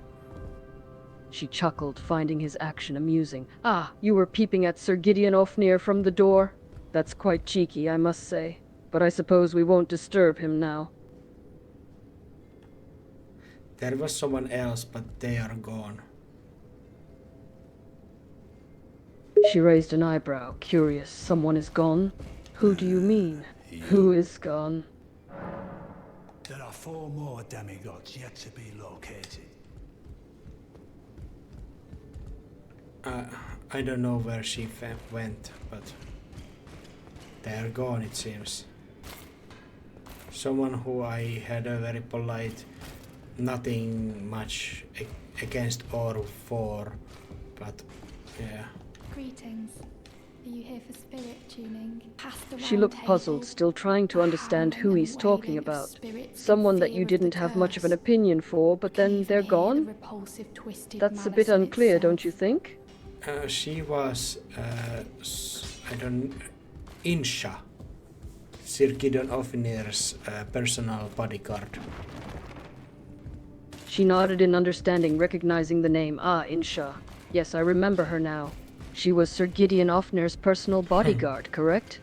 She chuckled, finding his action amusing. Ah, you were peeping at Sir Gideon Ofnir from the door? That's quite cheeky, I must say. But I suppose we won't disturb him now. There was someone else, but they are gone. She raised an eyebrow, curious. Someone is gone? Who do you mean? Who is gone? There are 4 more demigods yet to be located. I don't know where she went, but they are gone, it seems. Someone who I had a very polite, nothing much against or for, but yeah. Greetings. Are you here for spirit tuning? Past the She round looked puzzled, table, still trying to understand who he's talking wailing of about. spirits Someone in that you fear of didn't the have much of an curse. opinion for, but Can then even they're hear the gone? repulsive, twisted That's a malice bit of unclear, itself. don't you think? She was, Insha, Sir Gideon Ofnir's personal bodyguard. She nodded in understanding, recognizing the name. Ah, Insha. Yes, I remember her now. She was Sir Gideon Ofnir's personal bodyguard, correct?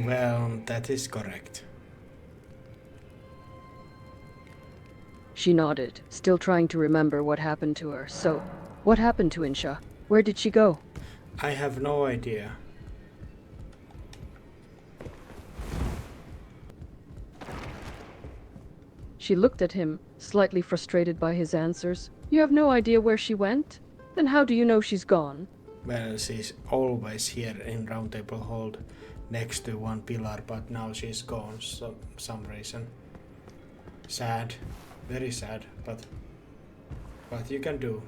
Well, that is correct. She nodded, still trying to remember what happened to her. So, what happened to Insha? Where did she go? I have no idea. She looked at him, slightly frustrated by his answers. You have no idea where she went? Then how do you know she's gone? Well, she's always here in Round Table Hold, next to one pillar, but now she's gone, so some reason. Sad, very sad, but what you can do.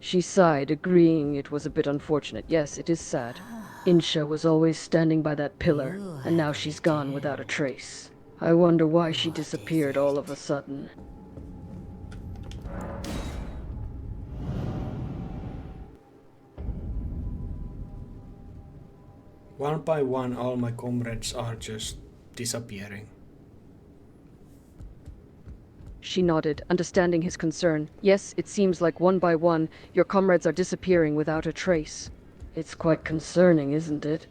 She sighed, agreeing it was a bit unfortunate. Yes, it is sad. Insha was always standing by that pillar, and now she's gone without a trace. I wonder why she disappeared all of a sudden. One by one, all my comrades are just disappearing. She nodded, understanding his concern. Yes, it seems like one by one, your comrades are disappearing without a trace. It's quite concerning, isn't it?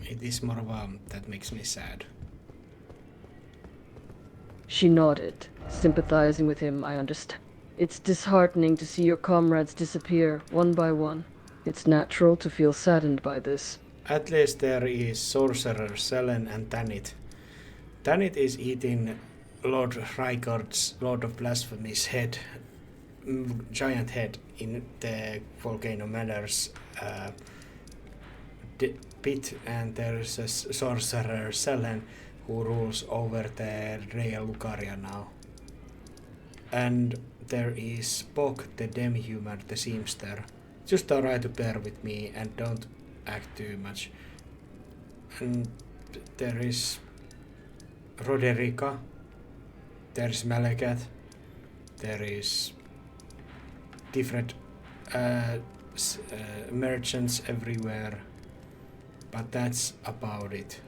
It is more of that makes me sad. She nodded, sympathizing with him, I understand. It's disheartening to see your comrades disappear, one by one. It's natural to feel saddened by this. At least there is Sorcerer, Selen and Tanit. Tanit is eating Lord Rykard's Lord of Blasphemy's head, giant head, in the Volcano Manor's pit, and there's a Sorcerer, Selen, who rules over the Rea Lucaria now. And there is Bok, the demi-human, the seamster. Just try to bear with me and don't act too much. And there is Roderica, there's Malagat, there is different merchants everywhere, but that's about it.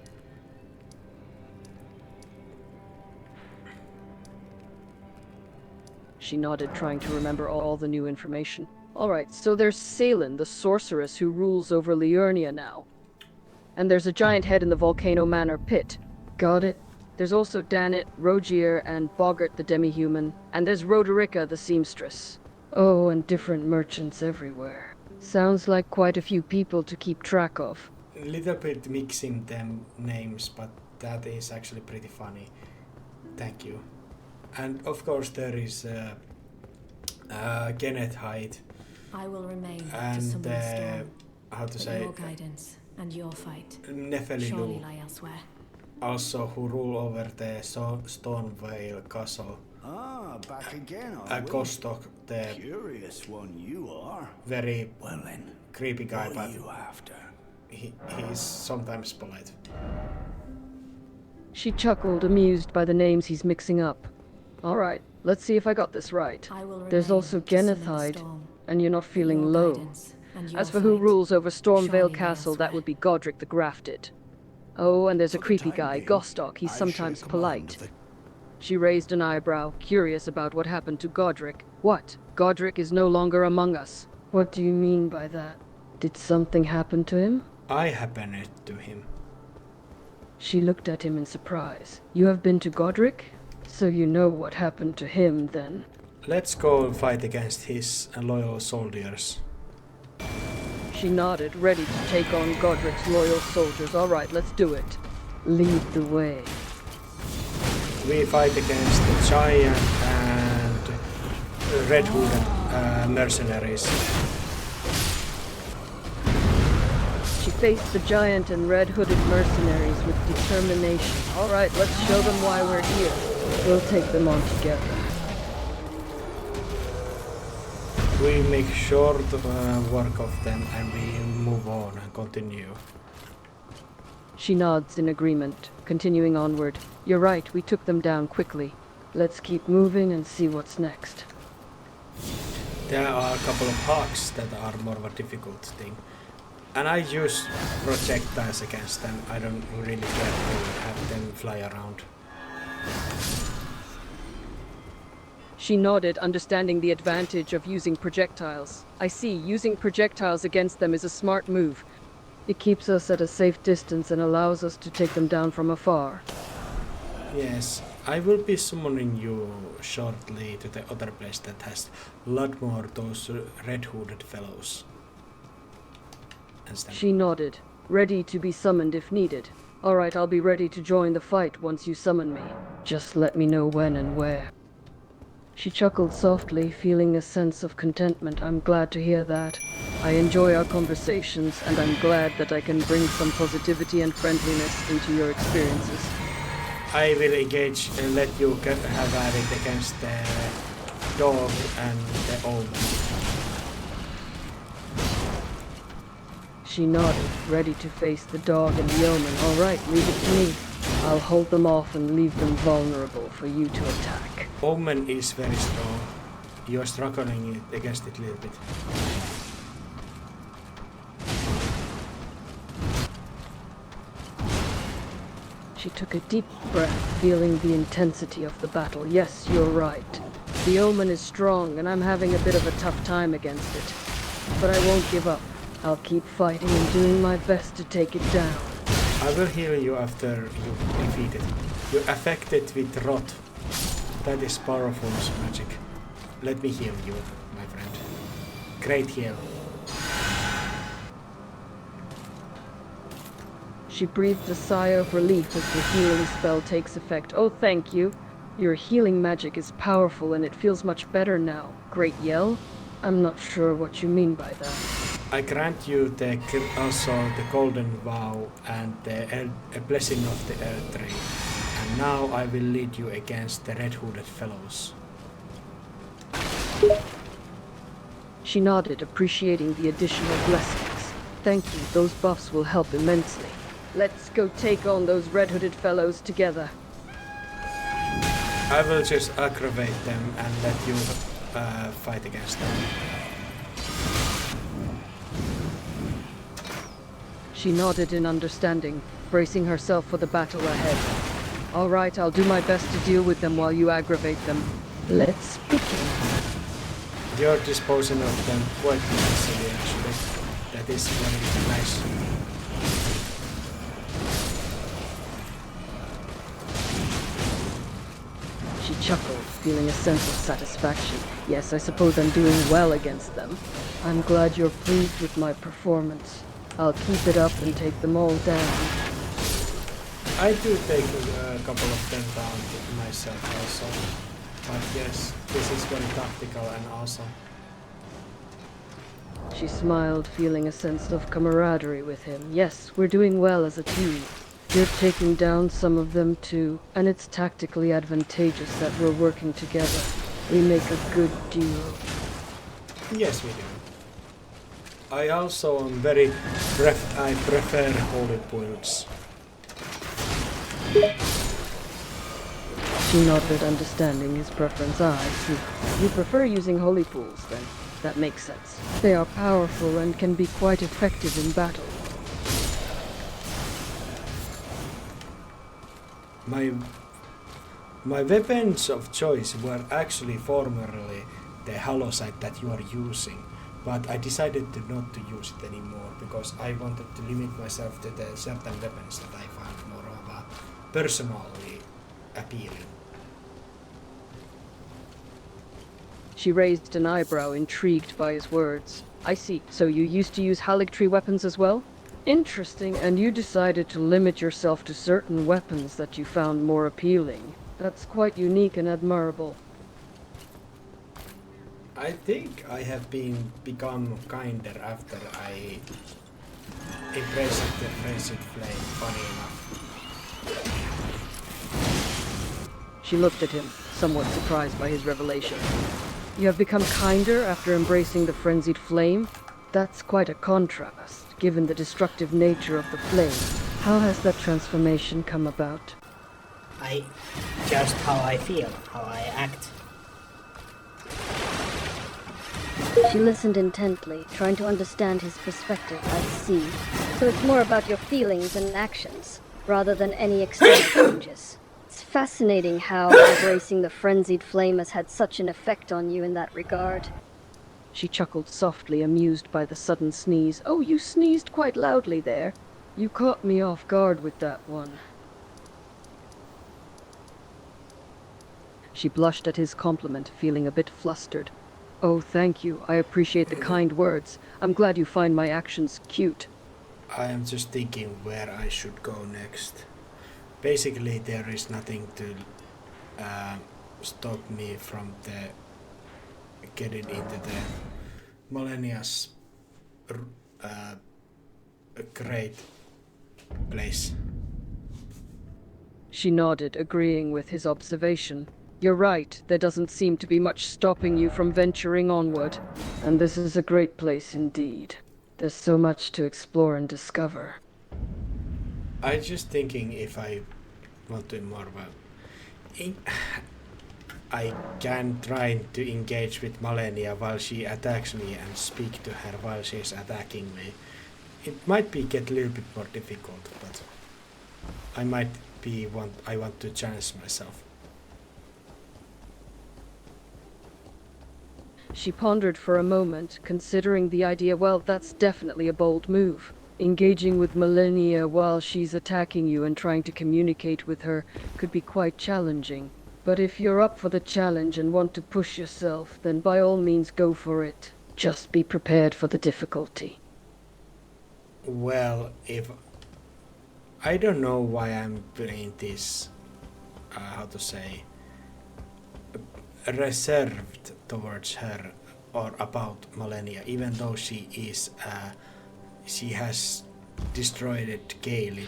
She nodded, trying to remember all the new information. All right, so there's Salen, the sorceress who rules over Liurnia now. And there's a giant head in the Volcano Manor pit. Got it. There's also Danit, Rogier, and Boggart the demi-human. And there's Roderica the seamstress. Oh, and different merchants everywhere. Sounds like quite a few people to keep track of. A little bit mixing them names, but that is actually pretty funny. Thank you. And of course there is Kenneth Hyde. I will remain to and summon the storm. how to But say your guidance and your fight surely Nefelilu, lie elsewhere. also who rule over the Stonevale Castle. Ah, back again, are we? Kostok, the Curious one you are. very Well then, creepy guy, what but are you after? he's sometimes polite. She chuckled, amused by the names he's mixing up. All right, let's see if I got this right. I will There's remain also to summon the Genethide, storm. and you're not But feeling your low. guidance and your As for who fight rules over surely Stormvale lie Castle, that elsewhere. would be Godric the Grafted. Oh, and there's a For the creepy time guy, being, Gostock. He's I sometimes shall command polite. the- She raised an eyebrow, curious about what happened to Godric. What? Godric is no longer among us. What do you mean by that? Did something happen to him? I happened to him. She looked at him in surprise. You have been to Godric? So you know what happened to him, then? Let's go fight against his loyal soldiers. She nodded, ready to take on Godric's loyal soldiers. All right, let's do it. Lead the way. We fight against the giant and red-hooded mercenaries. She faced the giant and red-hooded mercenaries with determination. All right, let's show them why we're here. We'll take them on together. We make short work of them and we move on and continue. She nods in agreement, continuing onward. You're right, we took them down quickly. Let's keep moving and see what's next. There are a couple of hawks that are more of a difficult thing. And I use projectiles against them. I don't really care to have them fly around. She nodded, understanding the advantage of using projectiles. I see, using projectiles against them is a smart move. It keeps us at a safe distance and allows us to take them down from afar. Yes, I will be summoning you shortly to the other place that has a lot more those red-hooded fellows. And stuff. She nodded, ready to be summoned if needed. All right, I'll be ready to join the fight once you summon me. Just let me know when and where. She chuckled softly, feeling a sense of contentment. I'm glad to hear that. I enjoy our conversations, and I'm glad that I can bring some positivity and friendliness into your experiences. I will engage and let you have at it against the dog and the omen. She nodded, ready to face the dog and the omen. All right, leave it to me. I'll hold them off and leave them vulnerable for you to attack. Omen is very strong. You are struggling against it a little bit. She took a deep breath, feeling the intensity of the battle. Yes, you're right. The omen is strong, and I'm having a bit of a tough time against it. But I won't give up. I'll keep fighting and doing my best to take it down. I will heal you after you defeat it. You're affected with rot. That is powerful magic. Let me heal you, my friend. Great heal. She breathed a sigh of relief as the healing spell takes effect. Oh, thank you. Your healing magic is powerful and it feels much better now. Great yell? I'm not sure what you mean by that. I grant you also the golden vow and a blessing of the earth tree. And now I will lead you against the red-hooded fellows. She nodded, appreciating the additional blessings. Thank you, those buffs will help immensely. Let's go take on those red-hooded fellows together. I will just aggravate them and let you fight against them. She nodded in understanding, bracing herself for the battle ahead. All right, I'll do my best to deal with them while you aggravate them. Let's begin. You're disposing of them quite nicely, actually. That is very nice. She chuckled, feeling a sense of satisfaction. Yes, I suppose I'm doing well against them. I'm glad you're pleased with my performance. I'll keep it up and take them all down. I do take a couple of them down myself also. But yes, this is very tactical and awesome. She smiled, feeling a sense of camaraderie with him. Yes, we're doing well as a team. You're taking down some of them too, and it's tactically advantageous that we're working together. We make a good duo. Yes, we do. I also am I prefer holy builds. She nodded, understanding his preference. I see. You prefer using holy pools, then? That makes sense. They are powerful and can be quite effective in battle. My weapons of choice were actually formerly the halosite that you are using, but I decided not to use it anymore because I wanted to limit myself to the certain weapons that I found more of a personally appealing. She raised an eyebrow, intrigued by his words. I see. So you used to use Haligtree weapons as well? Interesting, and you decided to limit yourself to certain weapons that you found more appealing. That's quite unique and admirable. I think I have become kinder after I embraced the frenzied flame, funny enough. She looked at him, somewhat surprised by his revelation. You have become kinder after embracing the frenzied flame? That's quite a contrast, given the destructive nature of the flame. How has that transformation come about? Just how I feel, how I act. She listened intently, trying to understand his perspective. I see. So it's more about your feelings and actions, rather than any external changes. It's fascinating how embracing the frenzied flame has had such an effect on you in that regard. She chuckled softly, amused by the sudden sneeze. Oh, you sneezed quite loudly there. You caught me off guard with that one. She blushed at his compliment, feeling a bit flustered. Oh, thank you. I appreciate the kind words. I'm glad you find my actions cute. I am just thinking where I should go next. Basically, there is nothing to stop me from getting into the Malenia's great place. She nodded, agreeing with his observation. You're right, there doesn't seem to be much stopping you from venturing onward. And this is a great place indeed. There's so much to explore and discover. I'm just thinking if I want to more about... I can try to engage with Malenia while she attacks me and speak to her while she's attacking me. It might get a little bit more difficult, but I might I want to challenge myself. She pondered for a moment, considering the idea. Well, that's definitely a bold move. Engaging with Millennia while she's attacking you and trying to communicate with her could be quite challenging. But if you're up for the challenge and want to push yourself, then by all means go for it. Just be prepared for the difficulty. Well, if I don't know why I'm playing this, how to say, reserved towards her or about Millennia, even though she has destroyed it Gaelic.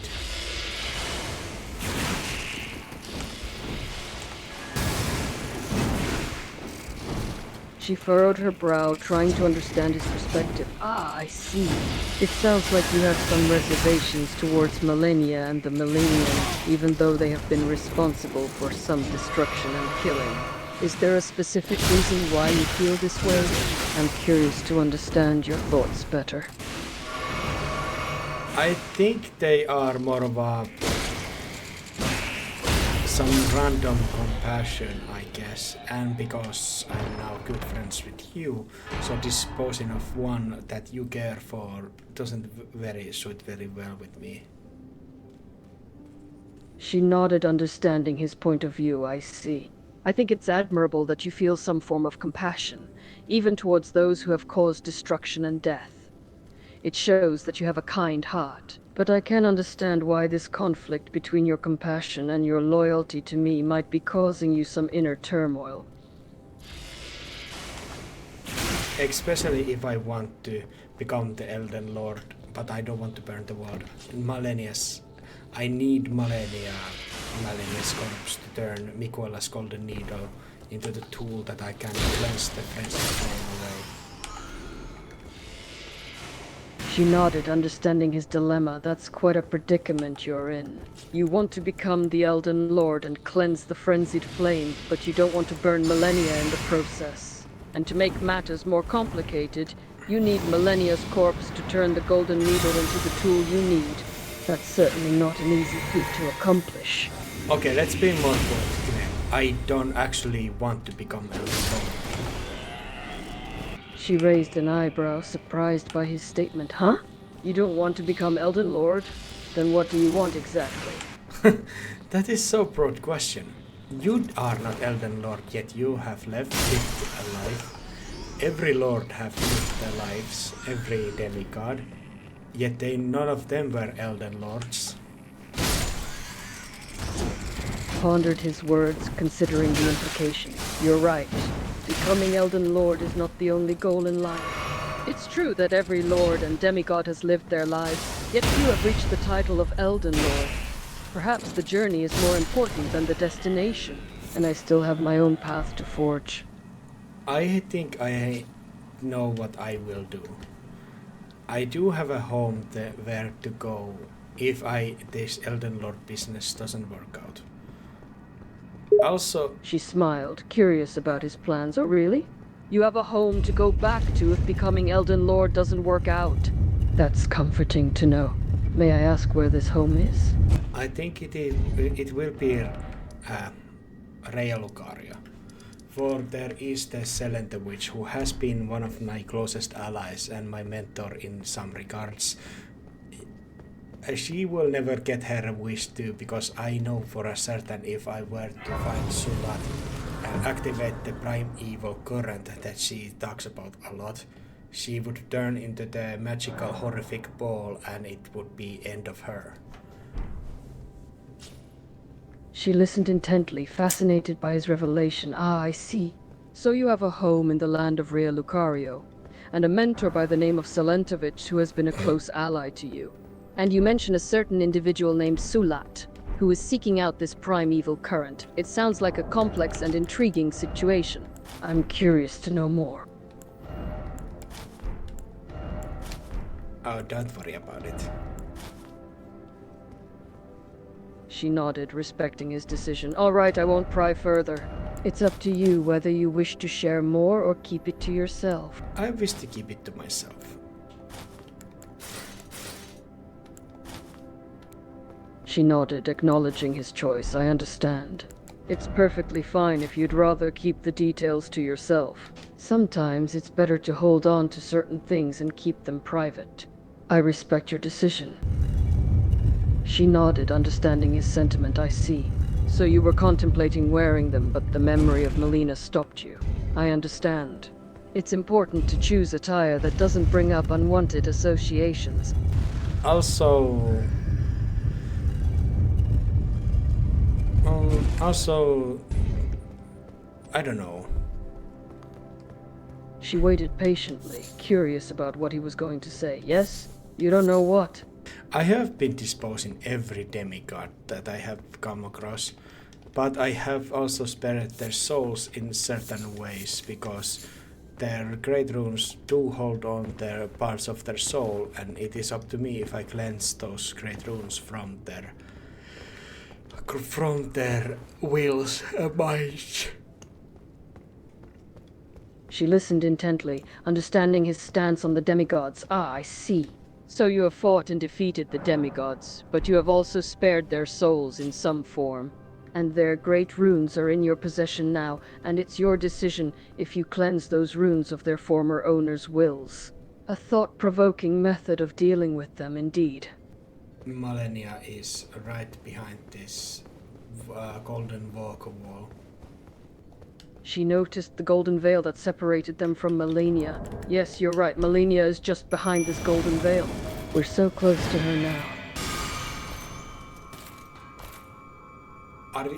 She furrowed her brow, trying to understand his perspective. Ah, I see. It sounds like you have some reservations towards Millennia and the Millennium, even though they have been responsible for some destruction and killing. Is there a specific reason why you feel this way? I'm curious to understand your thoughts better. I think they are more of some random compassion, I guess, and because I'm now good friends with you, so disposing of one that you care for doesn't suit very well with me. She nodded, understanding his point of view. I see. I think it's admirable that you feel some form of compassion, even towards those who have caused destruction and death. It shows that you have a kind heart. But I can understand why this conflict between your compassion and your loyalty to me might be causing you some inner turmoil. Especially if I want to become the Elden Lord, but I don't want to burn the world. I need Millennia's corpse to turn Mikuela's golden needle into the tool that I can cleanse the frenzy flame away. She nodded, understanding his dilemma. That's quite a predicament you're in. You want to become the Elden Lord and cleanse the frenzied flame, but you don't want to burn Millennia in the process. And to make matters more complicated, you need Millennia's corpse to turn the golden needle into the tool you need. That's certainly not an easy feat to accomplish. Okay, let's be more clear. I don't actually want to become Elden Lord. She raised an eyebrow, surprised by his statement. Huh? You don't want to become Elden Lord? Then what do you want exactly? That is so broad question. You are not Elden Lord, yet you have lived a life. Every Lord have lived their lives, every demigod. Yet none of them were Elden Lords. Pondered his words, considering the implications. You're right. Becoming Elden Lord is not the only goal in life. It's true that every Lord and demigod has lived their lives, yet few have reached the title of Elden Lord. Perhaps the journey is more important than the destination, and I still have my own path to forge. I think I know what I will do. I do have a home where to go if this Elden Lord business doesn't work out. Also, she smiled, curious about his plans. Oh, really? You have a home to go back to if becoming Elden Lord doesn't work out. That's comforting to know. May I ask where this home is? I think it will be Rea Lucaria. For there is the Selente Witch, who has been one of my closest allies and my mentor in some regards. She will never get her wish too, because I know for a certain if I were to find Sulat and activate the primeval current that she talks about a lot, she would turn into the magical horrific ball and it would be end of her. She listened intently, fascinated by his revelation. Ah, I see. So you have a home in the land of Rea Lucario, and a mentor by the name of Selentovich who has been a close ally to you. And you mention a certain individual named Sulat, who is seeking out this primeval current. It sounds like a complex and intriguing situation. I'm curious to know more. Oh, don't worry about it. She nodded, respecting his decision. All right, I won't pry further. It's up to you whether you wish to share more or keep it to yourself. I wish to keep it to myself. She nodded, acknowledging his choice. I understand. It's perfectly fine if you'd rather keep the details to yourself. Sometimes it's better to hold on to certain things and keep them private. I respect your decision. She nodded, understanding his sentiment. I see. So you were contemplating wearing them, but the memory of Melina stopped you. I understand. It's important to choose attire that doesn't bring up unwanted associations. Also, I don't know. She waited patiently, curious about what he was going to say. Yes? You don't know what? I have been disposing every demigod that I have come across, but I have also spared their souls in certain ways because their great runes do hold on their parts of their soul, and it is up to me if I cleanse those great runes from their wills and minds. She listened intently, understanding his stance on the demigods. Ah, I see. So you have fought and defeated the demigods, but you have also spared their souls in some form. And their great runes are in your possession now, and it's your decision if you cleanse those runes of their former owners' wills. A thought-provoking method of dealing with them, indeed. Malenia is right behind this golden walk wall. She noticed the golden veil that separated them from Melania. Yes, you're right, Melania is just behind this golden veil. We're so close to her now.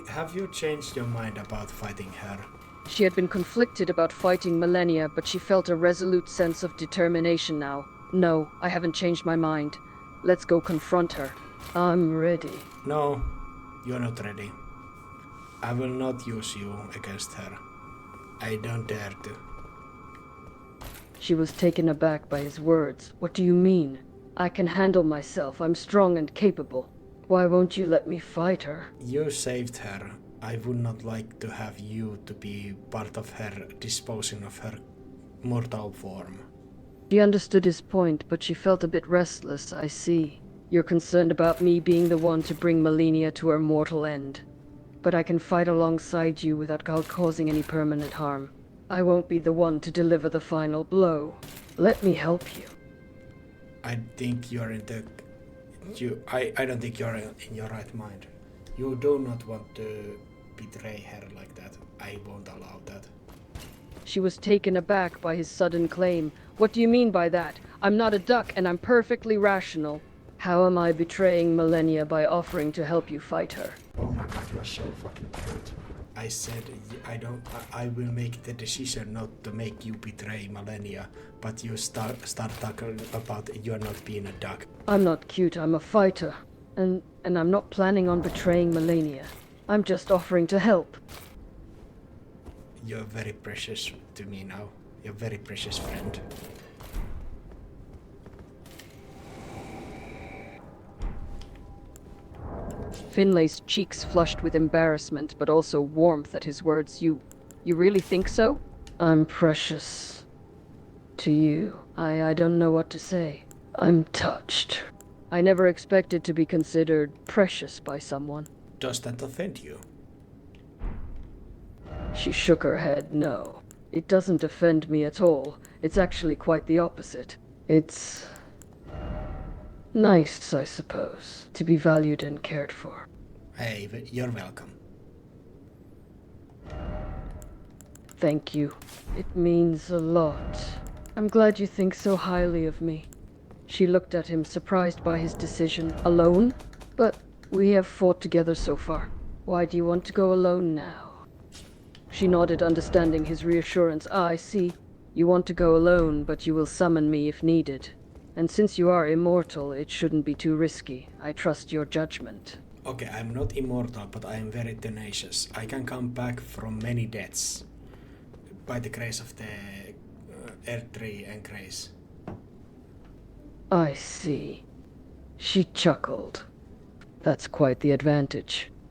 Have you changed your mind about fighting her? She had been conflicted about fighting Melania, but she felt a resolute sense of determination now. No, I haven't changed my mind. Let's go confront her. I'm ready. No, you're not ready. I will not use you against her. I don't dare to. She was taken aback by his words. What do you mean? I can handle myself. I'm strong and capable. Why won't you let me fight her? You saved her. I would not like to have you to be part of her disposing of her mortal form. She understood his point, but she felt a bit restless. I see. You're concerned about me being the one to bring Melania to her mortal end. But I can fight alongside you without causing any permanent harm. I won't be the one to deliver the final blow. Let me help you. I think you're in the... I don't think you're in your right mind. You do not want to betray her like that. I won't allow that. She was taken aback by his sudden claim. What do you mean by that? I'm not a duck and I'm perfectly rational. How am I betraying Melania by offering to help you fight her? Oh my god, you're so fucking cute. I said I will make the decision not to make you betray Melania, but you start talking about you're not being a duck. I'm not cute, I'm a fighter. And I'm not planning on betraying Melania. I'm just offering to help. You're very precious to me now. You're a very precious friend. Finlay's cheeks flushed with embarrassment, but also warmth at his words. You really think so? I'm precious. To you. I don't know what to say. I'm touched. I never expected to be considered precious by someone. Does that offend you? She shook her head. No. It doesn't offend me at all. It's actually quite the opposite. It's nice, I suppose, to be valued and cared for. Hey, you're welcome. Thank you. It means a lot. I'm glad you think so highly of me. She looked at him, surprised by his decision. Alone? But we have fought together so far. Why do you want to go alone now? She nodded, understanding his reassurance. Ah, I see. You want to go alone, but you will summon me if needed. And since you are immortal, it shouldn't be too risky. I trust your judgment. Okay, I'm not immortal, but I am very tenacious. I can come back from many deaths. By the grace of the Earth Tree and Grace. I see. She chuckled. That's quite the advantage.